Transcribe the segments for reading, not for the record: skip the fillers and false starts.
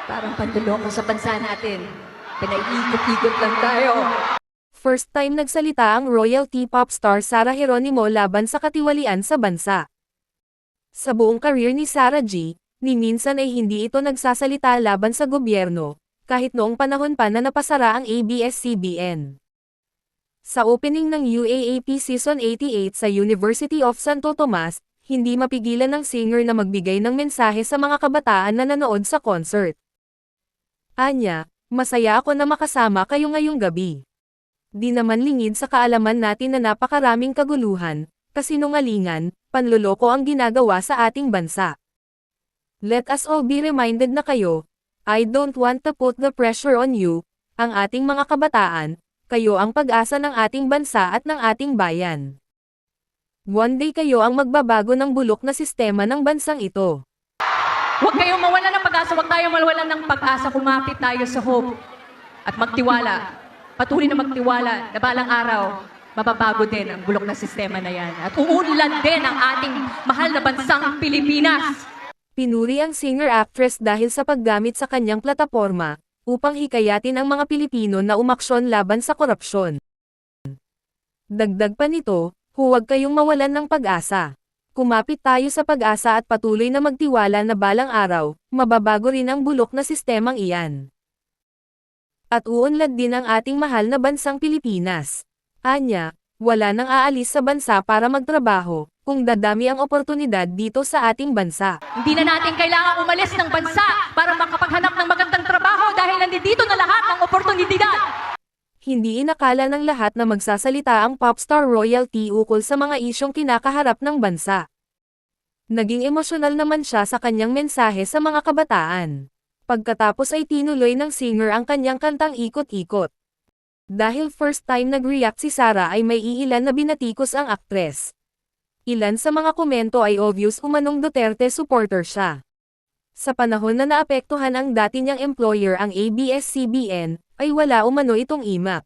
Parang panduloko sa bansa natin. Pinaiikot-ikot lang tayo. First time nagsalita ang royalty pop star Sarah Geronimo laban sa katiwalian sa bansa. Sa buong career ni Sarah G, ni minsan ay hindi ito nagsasalita laban sa gobyerno, kahit noong panahon pa na napasara ang ABS-CBN. Sa opening ng UAAP Season 88 sa University of Santo Tomas, hindi mapigilan ng singer na magbigay ng mensahe sa mga kabataan na nanood sa concert. Anya, masaya ako na makasama kayo ngayong gabi. Di naman lingid sa kaalaman natin na napakaraming kaguluhan, kasinungalingan, panloloko ang ginagawa sa ating bansa. Let us all be reminded na kayo, I don't want to put the pressure on you, ang ating mga kabataan, kayo ang pag-asa ng ating bansa at ng ating bayan. One day kayo ang magbabago ng bulok na sistema ng bansang ito. Huwag kayong mawalan ng pag-asa, huwag tayong mawalan ng pag-asa, kumapit tayo sa hope at magtiwala. Patuloy na magtiwala na balang araw, mababago din ang bulok na sistema na yan. At uunlad din ang ating mahal na bansang Pilipinas. Pinuri ang singer-actress dahil sa paggamit sa kanyang plataporma, upang hikayatin ang mga Pilipino na umaksyon laban sa korupsyon. Dagdag pa nito, huwag kayong mawalan ng pag-asa. Kumapit tayo sa pag-asa at patuloy na magtiwala na balang araw, mababago rin ang bulok na sistemang iyan. At uunlad din ang ating mahal na bansang Pilipinas. Anya, wala nang aalis sa bansa para magtrabaho, kung dadami ang oportunidad dito sa ating bansa. Hindi na natin kailangang umalis ng bansa para makapaghanap ng magandang trabaho dahil nandito na lahat ng oportunidad. Hindi inakala ng lahat na magsasalita ang popstar royalty ukol sa mga isyong kinakaharap ng bansa. Naging emosyonal naman siya sa kanyang mensahe sa mga kabataan. Pagkatapos ay tinuloy ng singer ang kanyang kantang Ikot-Ikot. Dahil first time nag-react si Sarah ay may iilan na binatikos ang aktres. Ilan sa mga komento ay obvious umanong Duterte supporter siya. Sa panahon na naapektuhan ang dati niyang employer ang ABS-CBN, ay wala umano itong imak.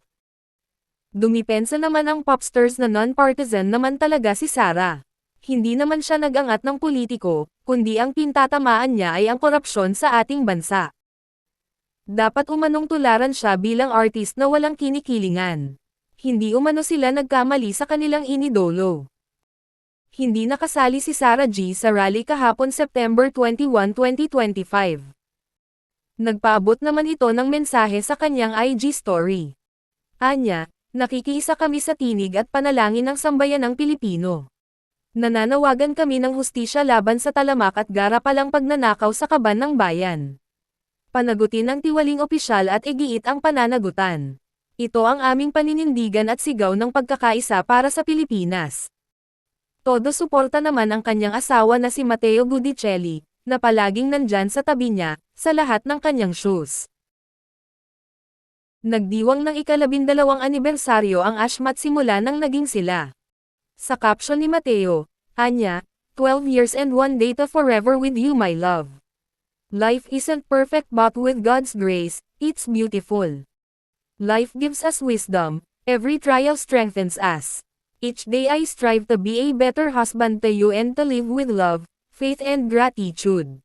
Dumipensa naman ang popstars na non-partisan naman talaga si Sarah. Hindi naman siya nag-angat ng politiko, kundi ang pintatamaan niya ay ang korupsyon sa ating bansa. Dapat umanong tularan siya bilang artist na walang kinikilingan. Hindi umano sila nagkamali sa kanilang inidolo. Hindi nakasali si Sarah G sa rally kahapon September 21, 2025. Nagpaabot naman ito ng mensahe sa kanyang IG story. Anya, nakikiisa kami sa tinig at panalangin ng sambayanang Pilipino. Nananawagan kami ng hustisya laban sa talamak at garapalang pagnanakaw sa kaban ng bayan. Panagutin ang tiwaling opisyal at igiit ang pananagutan. Ito ang aming paninindigan at sigaw ng pagkakaisa para sa Pilipinas. Todo suporta naman ang kanyang asawa na si Matteo Gudicelli, na palaging nandyan sa tabi niya, sa lahat ng kanyang shows. Nagdiwang ng ika-12 anibersaryo ang Ashmat simula nang naging sila. Sa caption ni Matteo, Anya, 12 years and 1 day to forever with you my love. Life isn't perfect but with God's grace, it's beautiful. Life gives us wisdom, every trial strengthens us. Each day I strive to be a better husband to you and to live with love, faith and gratitude.